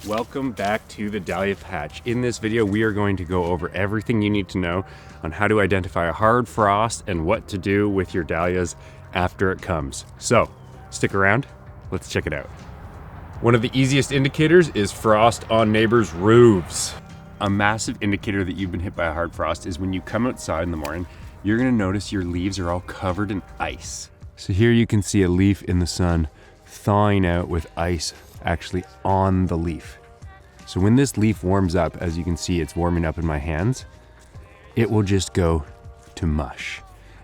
Welcome back to the Dahlia patch. In this video, we are going to go over everything you need to know on how to identify a hard frost and what to do with your dahlias after it comes. So stick around, let's check it out. One of the easiest indicators is frost on neighbors' roofs. A massive indicator that you've been hit by a hard frost is when you come outside in the morning, you're gonna notice your leaves are all covered in ice. So here you can see a leaf in the sun thawing out with ice actually on the leaf. So when this leaf warms up, as you can see, it's warming up in my hands, it will just go to mush.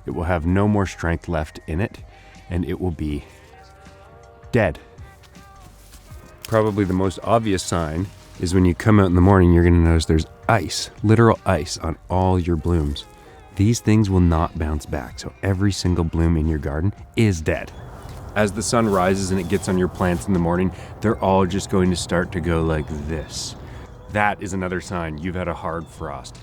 It will have no more strength left in it, and it will be dead. Probably the most obvious sign is when you come out in the morning, you're gonna notice there's ice, literal ice on all your blooms. These things will not bounce back, so every single bloom in your garden is dead. As the sun rises and it gets on your plants in the morning, they're all just going to start to go like this. That is another sign you've had a hard frost.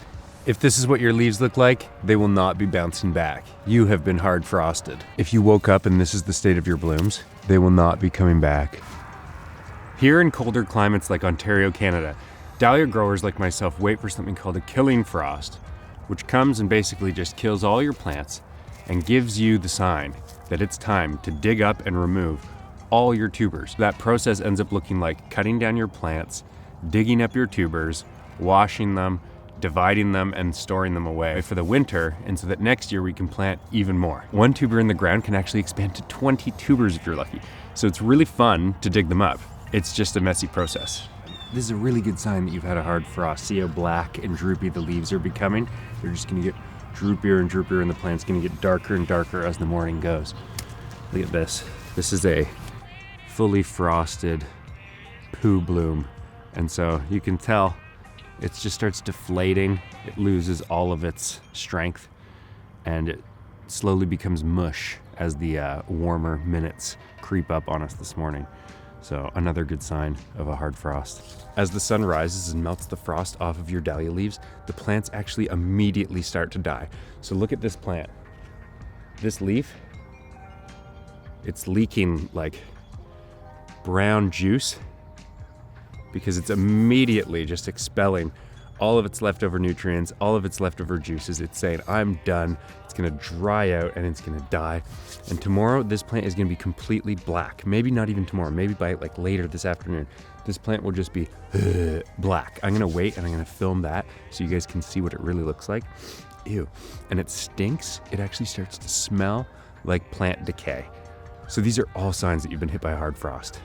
If this is what your leaves look like, they will not be bouncing back. You have been hard frosted. If you woke up and this is the state of your blooms, they will not be coming back. Here in colder climates like Ontario, Canada, dahlia growers like myself wait for something called a killing frost, which comes and basically just kills all your plants and gives you the sign that it's time to dig up and remove all your tubers. That process ends up looking like cutting down your plants, digging up your tubers, washing them, dividing them, and storing them away for the winter, and so that next year we can plant even more. One tuber in the ground can actually expand to 20 tubers if you're lucky. So it's really fun to dig them up. It's just a messy process. This is a really good sign that you've had a hard frost. See how black and droopy the leaves are becoming? They're just gonna get droopier and droopier, and the plant's gonna get darker and darker as the morning goes. Look at this. This is a fully frosted poo bloom. And so you can tell it just starts deflating. It loses all of its strength, and it slowly becomes mush as the warmer minutes creep up on us this morning. So another good sign of a hard frost. As the sun rises and melts the frost off of your dahlia leaves, the plants actually immediately start to die. So look at this plant. This leaf, it's leaking like brown juice because it's immediately just expelling all of its leftover nutrients, all of its leftover juices. It's saying, I'm done. It's gonna dry out and it's gonna die. And tomorrow, this plant is gonna be completely black. Maybe not even tomorrow, maybe by like later this afternoon. This plant will just be black. I'm gonna wait and I'm gonna film that so you guys can see what it really looks like. Ew, and it stinks. It actually starts to smell like plant decay. So these are all signs that you've been hit by a hard frost.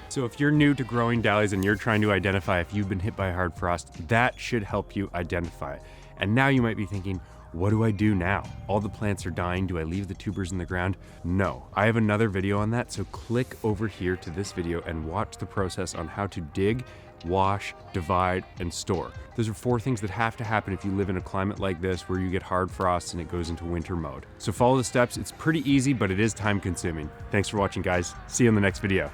So if you're new to growing dahlias and you're trying to identify if you've been hit by a hard frost, that should help you identify it. And now you might be thinking, what do I do now? All the plants are dying. Do I leave the tubers in the ground? No, I have another video on that. So click over here to this video and watch the process on how to dig, wash, divide, and store. Those are 4 things that have to happen if you live in a climate like this where you get hard frosts and it goes into winter mode. So follow the steps. It's pretty easy, but it is time consuming. Thanks for watching, guys. See you in the next video.